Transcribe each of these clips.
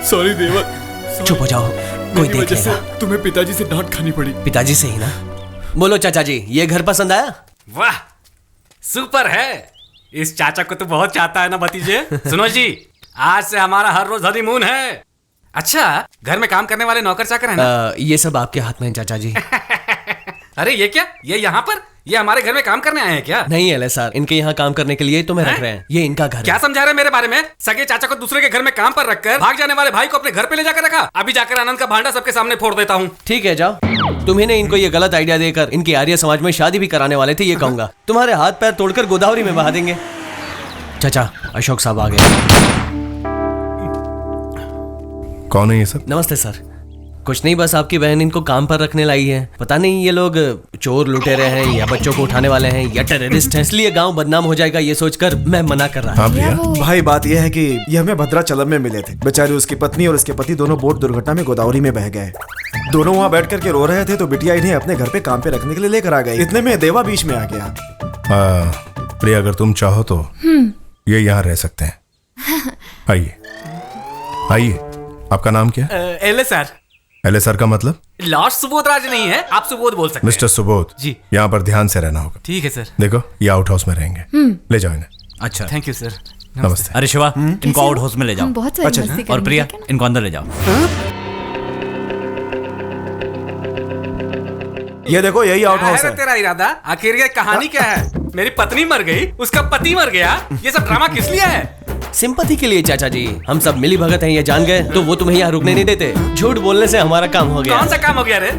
Sorry देवा। चुप हो जाओ, कोई देख लेगा। तुम्हें पिताजी से डांट खानी पड़ी। पिताजी से ही ना? बोलो चाचा जी, ये घर पसंद आया? वाह, सुपर है। इस चाचा को तो बहुत चाहता है ना भतीजे। सुनो जी, आज से हमारा हर रोज हनीमून है। अच्छा, घर में काम करने वाले नौकर चाकर है ना? ये सब आपके हाथ में है चाचा जी। अरे ये क्या, ये यहाँ पर, ये हमारे घर में काम करने आए हैं क्या? नहीं एले सर, इनके यहाँ काम करने के लिए तो मैं रख रहे हैं। ये इनका घर क्या है। समझा रहे मेरे बारे में? सगे चाचा को दूसरे के घर में काम पर रखकर भाग जाने वाले भाई को अपने घर पे ले जाकर रखा। अभी जाकर आनंद का भांडा सबके सामने फोड़ देता हूँ। ठीक है, जाओ। तुम्हें इनको ये गलत आइडिया देकर इनकी आर्य समाज में शादी भी कराने वाले थे, ये कहूंगा। तुम्हारे हाथ पैर तोड़कर गोदावरी में बहा देंगे। चाचा, अशोक साहब आ गए। कौन है ये सब? नमस्ते सर। कुछ नहीं, बस आपकी बहन इनको काम पर रखने लाई है। पता नहीं ये लोग चोर लुटेरे हैं या बच्चों को उठाने वाले हैं या टेररिस्ट हैं, इसलिए गांव बदनाम हो जाएगा ये सोचकर मैं मना कर रहा हूँ। भाई बात यह है कि ये हमें भद्राचलम में मिले थे। बेचारी उसकी पत्नी और उसके पति दोनों बोट दुर्घटना में गोदावरी में बह गए। दोनों वहाँ बैठ करके रो रहे थे तो बिटिया इन्हें अपने घर पे काम पे रखने के लिए लेकर आ गई। इतने में देवा बीच में आ गया। प्रिया, अगर तुम चाहो तो ये यहाँ रह सकते हैं। आइए आइए। आपका नाम क्या? एले सर। एले सर का मतलब? लॉर्ड सुबोध राज नहीं है, आप सुबोध बोल सकते हैं। मिस्टर सुबोध जी। यहाँ पर ध्यान से रहना होगा। ठीक है सर। देखो, ये आउट हाउस में रहेंगे। ले जाओ इन्हें। अच्छा, थैंक यू सर। नमस्ते। अरे शिवा, इनको आउट हाउस में ले जाओ। बहुत सारी मस्ती और प्रिया, इनको अंदर ले जाओ। ये देखो, यही आउट हाउस है। तेरा इरादा? आखिर ये कहानी क्या है? मेरी पत्नी मर गई, उसका पति मर गया, ये सब ड्रामा किस लिए है? सिंपैथी के लिए चाचा जी। हम सब मिली भगत हैं, ये जान गए तो वो तुम्हें यहाँ रुकने नहीं देते। झूठ बोलने से हमारा काम हो गया। कौन सा काम हो गया रे?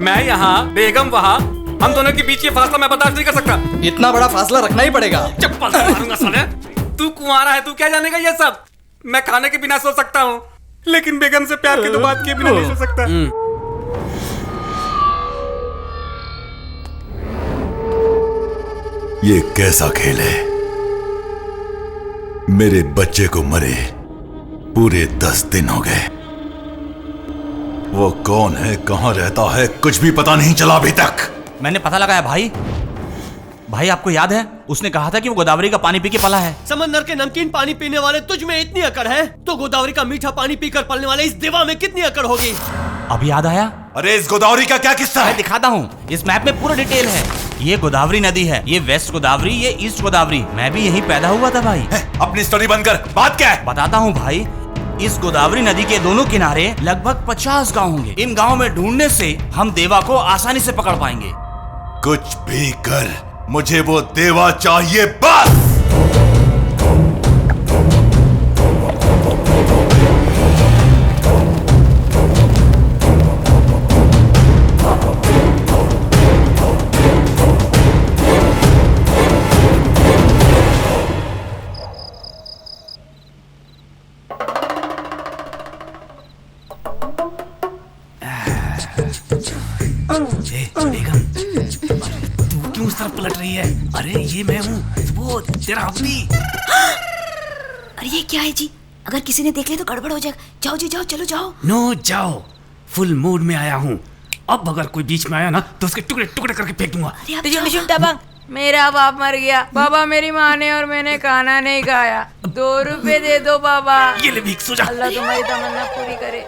मैं यहाँ, बेगम वहाँ, हम दोनों के बीच ये फासला मैं बर्दाश्त नहीं कर सकता। इतना बड़ा फासला रखना ही पड़ेगा। चप्पल से मारूंगा साले। तू कुंवारा है, तू क्या जानेगा ये सब? मैं खाने के बिना सो सकता हूँ, लेकिन बेगम से प्यार के तो बात किए बिना नहीं सो सकता। ये कैसा खेल है? मेरे बच्चे को मरे पूरे 10 दिन हो गए। वो कौन है, कहां रहता है, कुछ भी पता नहीं चला अभी तक। मैंने पता लगाया भाई। भाई, आपको याद है उसने कहा था कि वो गोदावरी का पानी पी के पला है। समंदर के नमकीन पानी पीने वाले तुझ में इतनी अकड़ है तो गोदावरी का मीठा पानी पीकर पलने वाले इस देवा में कितनी अकड़ होगी? अभी याद आया? अरे इस गोदावरी का क्या किस्सा है? मैं दिखाता हूँ, इस मैप में पूरा डिटेल है। ये गोदावरी नदी है, ये वेस्ट गोदावरी, ये ईस्ट गोदावरी। मैं भी यहीं पैदा हुआ था भाई। अपनी स्टोरी बंद कर, बात क्या है? बताता हूँ भाई। इस गोदावरी नदी के दोनों किनारे लगभग 50 गांव होंगे। इन गांव में ढूंढने से हम देवा को आसानी से पकड़ पाएंगे। कुछ भी कर, मुझे वो देवा चाहिए बस। तू क्यों उस तरफ पलट रही है? अरे ये मैं हूँ सुबोध, तेरा अपनी। अरे ये क्या है जी? अगर किसी ने देख ले तो गड़बड़ हो जाएगा। जाओ जी, जाओ, चलो जाओ। नो, जाओ। फुल मूड में आया हूँ। अब अगर कोई बीच में आया ना तो उसके टुकड़े टुकड़े करके फेंक दूंगा। मेरा बाप मर गया बाबा, मेरी माँ ने और मैंने खाना नहीं खाया। 2 रुपए दे दो बाबा। ये ले भीख, सो जा। अल्लाह तुम्हारी तमन्ना पूरी करे।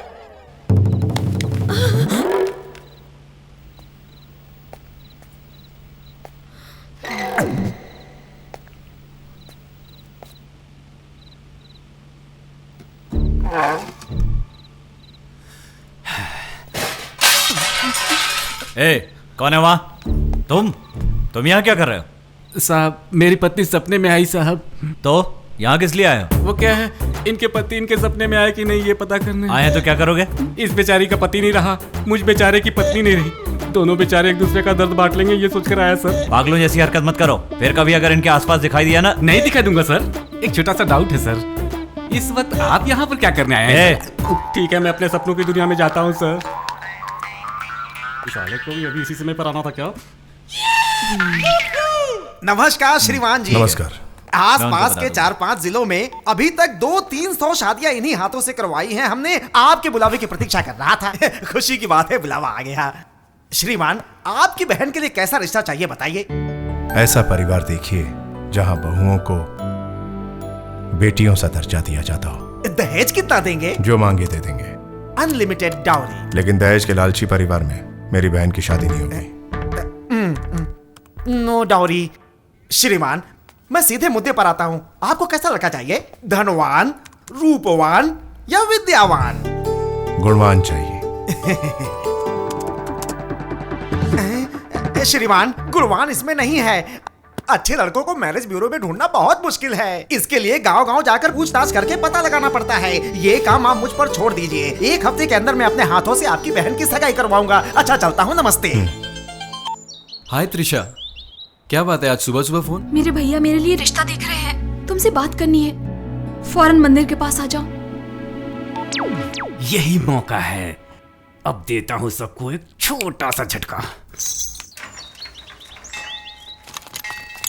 ए, कौन है वहाँ? तुम यहाँ क्या कर रहे हो? साहब, मेरी पत्नी सपने में आई साहब। तो यहाँ किस लिए आए हो? वो क्या है, इनके पति इनके सपने में आए कि नहीं ये पता करने आए तो क्या करोगे? इस बेचारी का पति नहीं रहा, मुझ बेचारे की पत्नी नहीं रही। दोनों बेचारे एक दूसरे का दर्द बांट लेंगे ये सोचकर आया सर। पागलों जैसी हरकत मत करो, फिर कभी अगर इनके आसपास दिखाई दिया ना। नहीं दिखा दूंगा सर। एक छोटा सा डाउट है सर, इस वक्त आप यहाँ पर क्या करने आए हैं? ठीक है, मैं अपने सपनों की दुनिया में जाता हूँ सर। साले को भी अभी इसी समय पर आना था क्या? नमस्कार श्रीमान जी। नमस्कार। आस पास के 4-5 जिलों में अभी तक 200-300 शादियां इन्हीं हाथों से करवाई हैं। हमने आपके बुलावे की प्रतीक्षा कर रहा था। खुशी की बात है, बुलावा आ गया। श्रीमान, आपकी बहन के लिए कैसा रिश्ता चाहिए बताइए। ऐसा परिवार देखिए जहां बहुओं को बेटियों सा दर्जा दिया जाता हो। दहेज कितना देंगे? जो मांगे दे देंगे, अनलिमिटेड डाउरी। लेकिन दहेज के लालची परिवार में मेरी बहन की शादी नहीं होगी। No dowry. श्रीमान, मैं सीधे मुद्दे पर आता हूं। आपको कैसा लड़का चाहिए? धनवान, रूपवान या विद्यावान? गुणवान चाहिए। श्रीमान, गुणवान इसमें नहीं है। अच्छे लड़कों को मैरिज ब्यूरो में ढूंढना बहुत मुश्किल है। इसके लिए गांव-गांव जाकर पूछताछ करके पता लगाना पड़ता है। ये काम आप मुझ पर छोड़ दीजिए। 1 हफ्ते के अंदर मैं अपने हाथों से आपकी बहन की सगाई करवाऊंगा। अच्छा, चलता हूँ, नमस्ते। हाय त्रिशा, क्या बात है आज सुबह सुबह फोन? मेरे भैया मेरे लिए रिश्ता देख रहे हैं, तुमसे बात करनी है। फौरन मंदिर के पास आ जाओ। यही मौका है, अब देता हूँ सबको एक छोटा सा झटका।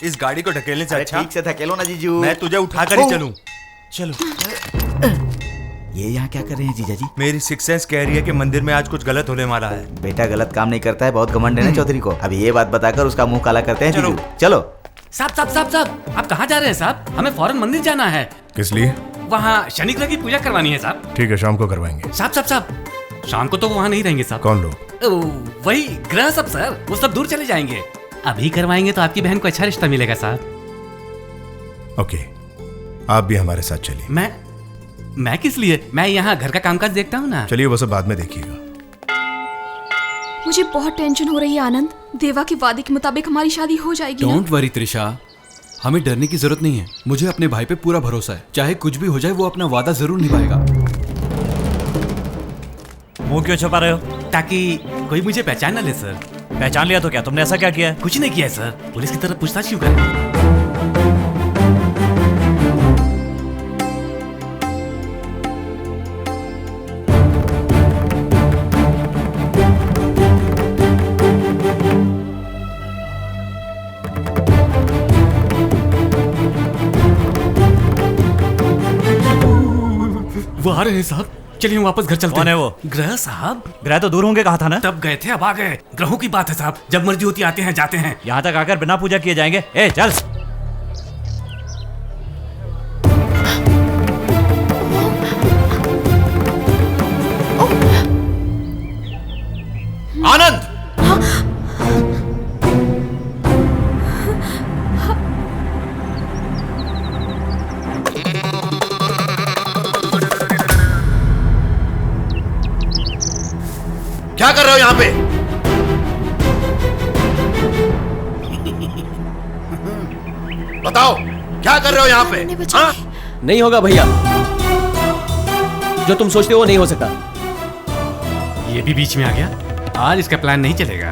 इस गाड़ी को ढकेलने से अच्छा ठीक से धकेलो ना जीजू। मैं तुझे उठाकर ही चलूं। चलो। ये यहाँ क्या कर रहे हैं जीजा जी? मेरी सिक्स सेंस कह रही है कि मंदिर में आज कुछ गलत होने वाला है। बेटा गलत काम नहीं करता है, बहुत घमंड है ना चौधरी को। अभी ये बात बताकर उसका मुंह काला करते हैं जीजू। चलो। साहब, आप कहाँ जा रहे हैं साहब? हमें फौरन मंदिर जाना है। किस लिए? वहाँ शनि ग्रह की पूजा करवानी है साहब। ठीक है, शाम को करवाएंगे। साहब, शाम को तो वहाँ नहीं रहेंगे साहब। कौन लोग? वही ग्रह सब सर, वो सब दूर चले जाएंगे। अभी करवाएंगे तो आपकी बहन को अच्छा रिश्ता मिलेगा साहब। ओके, आप भी हमारे साथ चलिए। मैं किस लिए? मैं यहाँ घर का कामकाज देखता हूँ ना। चलिए, वो सब बाद में देखिएगा। मुझे बहुत टेंशन हो रही है आनंद। देवा के वादे के मुताबिक हमारी शादी हो जाएगी ना? डोंट वरी त्रिशा, हमें डरने की जरूरत नहीं है। मुझे अपने भाई पे पूरा भरोसा है। चाहे कुछ भी हो जाए, वो अपना वादा जरूर निभाएगा। मुंह क्यों छुपा रहे हो? ताकि कोई मुझे पहचान न ले सर। पहचान लिया तो क्या तुमने ऐसा क्या किया है? कुछ नहीं किया है सर। पुलिस की तरफ पूछताछ क्यों करें? वो आ रहे हैं साहब। चलिए हम वापस घर चलते हैं। कौन है वो? ग्रह साहब। ग्रह तो दूर होंगे, कहा था ना। तब गए थे, अब आ गए। ग्रहों की बात है साहब, जब मर्जी होती आते हैं जाते हैं। यहाँ तक आकर बिना पूजा किए जाएंगे? ए चल। आनंद! क्या कर रहे हो यहाँ पे? बताओ, क्या कर रहे हो यहाँ पे? हाँ? नहीं होगा भैया, जो तुम सोचते हो वो नहीं हो सकता। ये भी बीच में आ गया। आज इसका प्लान नहीं चलेगा।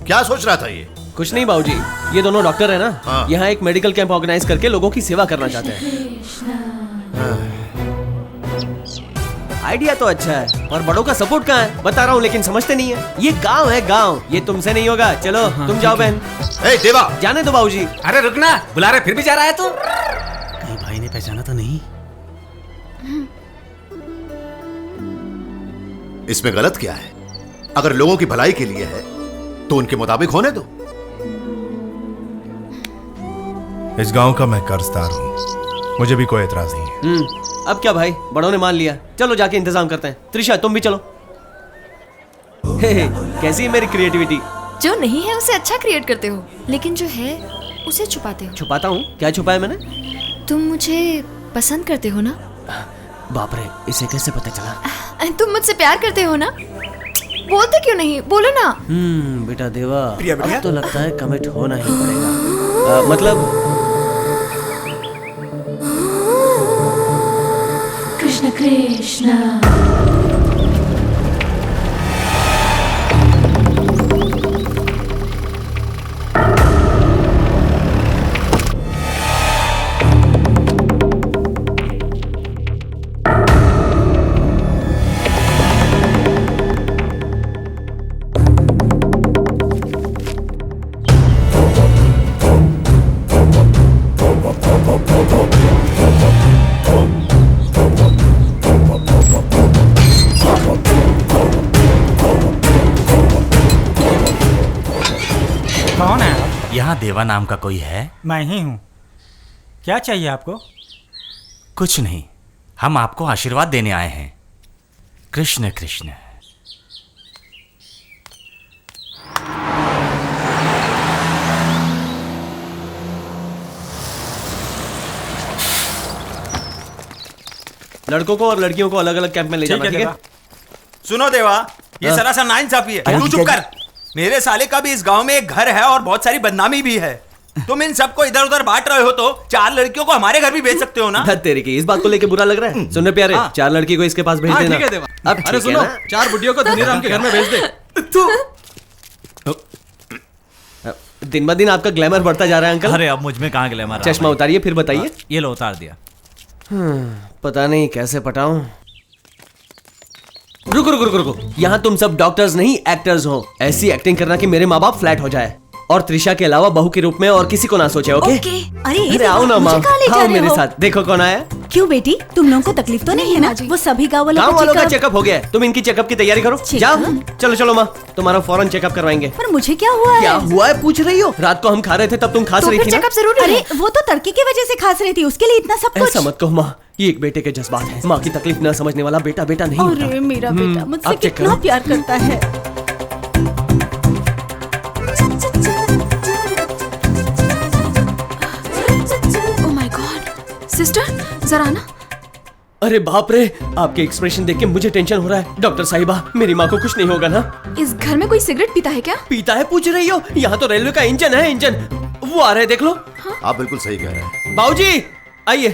क्या सोच रहा था ये? कुछ नहीं बाबूजी, ये दोनों डॉक्टर है ना। हाँ। यहाँ एक मेडिकल कैंप ऑर्गेनाइज करके लोगों की सेवा करना चाहते हैं। आइडिया तो अच्छा है, और बड़ों का सपोर्ट कहाँ है बता रहा हूँ, लेकिन समझते नहीं है। ये गांव है गांव, ये तुमसे नहीं होगा। चलो तुम जाओ बहन। ए देवा, जाने दो बाबूजी। अरे रुकना, बुला रहे फिर भी जा रहा है तू। कहीं भाई ने पहचाना तो नहीं? इसमें गलत क्या है? अगर लोगों की भलाई के लिए है तो उनके मुताबिक होने दो। इस गांव का मैं कर्जदार हूँ, मुझे भी कोई एतराज नहीं है। अब क्या भाई, बड़ों ने मान लिया, चलो जाके इंतजाम करते हैं। त्रिशा तुम भी चलो। कैसी है मेरी क्रिएटिविटी? जो नहीं है उसे अच्छा क्रिएट करते हो, लेकिन जो है उसे छुपाते हो। छुपाता हूँ? क्या छुपाया मैंने? तुम मुझे पसंद करते हो ना? बाप रे, इसे कैसे पता चला? तुम मुझसे प्यार करते हो ना? बोलते क्यों नहीं, बोलो ना। बेटा देवा, प्रिया बेटा? अब तो लगता है कमिट होना ही पड़ेगा। मतलब कृष्ण कृष्ण। कौन है आप? यहाँ देवा नाम का कोई है? मैं ही हूँ। क्या चाहिए आपको? कुछ नहीं, हम आपको आशीर्वाद देने आए हैं। कृष्ण कृष्ण। लड़कों को और लड़कियों को अलग अलग कैंप में ले जाना, ठीक है? सुनो देवा, ये हाँ। सरासर नाइंसाफी है। तू चुप कर। मेरे साले का भी इस गांव में एक घर है और बहुत सारी बदनामी भी है। तुम इन सबको इधर उधर बांट रहे हो तो 4 लड़कियों को हमारे घर भी भेज सकते हो ना। तेरे की इस बात को लेके बुरा लग रहा है? सुनने प्यारे, 4 लड़की को इसके पास भेज देना। ठीक है देवा। अब अरे सुनो, 4 बुढ़ियों को धनीराम के घर में भेज दे। दिन ब दिन आपका ग्लैमर बढ़ता जा रहा है अंकल। अरे अब मुझ में कहाँ ग्लैमर। चश्मा उतारिए फिर बताइए। ये लो, उतार दिया। पता नहीं कैसे पटाऊं। रुको रुको रुको रुको, यहाँ तुम सब डॉक्टर्स नहीं एक्टर्स हो। ऐसी एक्टिंग करना कि मेरे माँ बाप फ्लैट हो जाए और त्रिशा के अलावा बहू के रूप में और किसी को ना सोचे। ओके? अरे आओ ना माँ, आओ मेरे साथ। देखो कौन आया। क्यों बेटी, तुम लोगों को तकलीफ तो नहीं है ना? वो सभी गाँव वालों का चेकअप हो गया है। तुम इनकी चेकअप की तैयारी करो। जाओ, चलो चलो माँ, तुम्हारा फौरन चेकअप करवाएंगे। पर मुझे क्या हुआ है? क्या हुआ है पूछ रही हो? रात को हम खा रहे थे तब तुम खास रही थी ना? चेकअप जरूरी है। अरे वो तो तड़के की वजह से खास रही थी, उसके लिए इतना सब कुछ। ऐसा मत कहो माँ, ये एक बेटे के जज्बात है। माँ की तकलीफ न समझने वाला बेटा बेटा नहीं होता। अरे मेरा बेटा मुझसे अब चेक कितना करो। प्यार करता है। Oh my God. सिस्टर जरा ना। अरे बाप रे, आपके एक्सप्रेशन देख के मुझे टेंशन हो रहा है। डॉक्टर साहिबा, मेरी माँ को कुछ नहीं होगा ना? इस घर में कोई सिगरेट पीता है क्या? पीता है पूछ रही हो? यहाँ तो रेलवे का इंजन है, इंजन। वो आ रहे देख लो। आप बिल्कुल सही कह रहे हैं। बाबूजी आइए।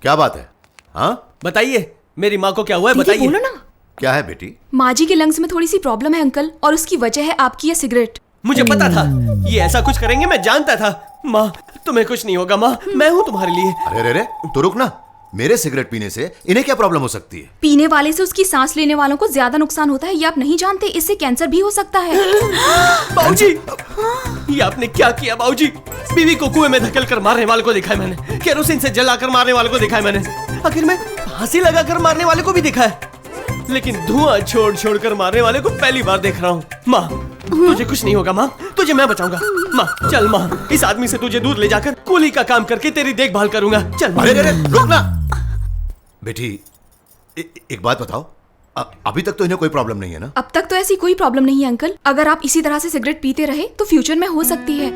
क्या बात है? हाँ बताइए, मेरी माँ को क्या हुआ है बताइए। बोलो ना। क्या है बेटी? माँ जी के लंग्स में थोड़ी सी प्रॉब्लम है अंकल, और उसकी वजह है आपकी ये सिगरेट। मुझे पता था ये ऐसा कुछ करेंगे, मैं जानता था। माँ तुम्हें कुछ नहीं होगा माँ, मैं हूँ तुम्हारे लिए। अरे रे, तो रुक ना। मेरे सिगरेट पीने से इन्हें क्या प्रॉब्लम हो सकती है? पीने वाले से उसकी सांस लेने वालों को ज्यादा नुकसान होता है, ये आप नहीं जानते। इससे कैंसर भी हो सकता है। बाबूजी, ये आपने क्या किया बाबूजी? बीवी को कुएं में धकेल कर मारने वाले को देखा है मैंने, केरोसिन से जलाकर मारने वाले को देखा है मैंने, आखिर में फांसी लगाकर मारने वाले को भी देखा है, लेकिन धुआं छोड़ छोड़ कर मारने वाले को पहली बार देख रहा हूँ। माँ तुझे कुछ नहीं होगा माँ, तुझे मैं बचाऊंगा। माँ चल माँ, इस आदमी से तुझे दूध ले जाकर कूली का काम करके तेरी देखभाल करूंगा। चल माँ। अरे रुक ना बेटी, एक बात बताओ, अभी तक तो इन्हें कोई प्रॉब्लम नहीं है ना? अब तक तो ऐसी कोई प्रॉब्लम नहीं है अंकल। अगर आप इसी तरह से सिगरेट पीते रहे तो फ्यूचर में हो सकती है।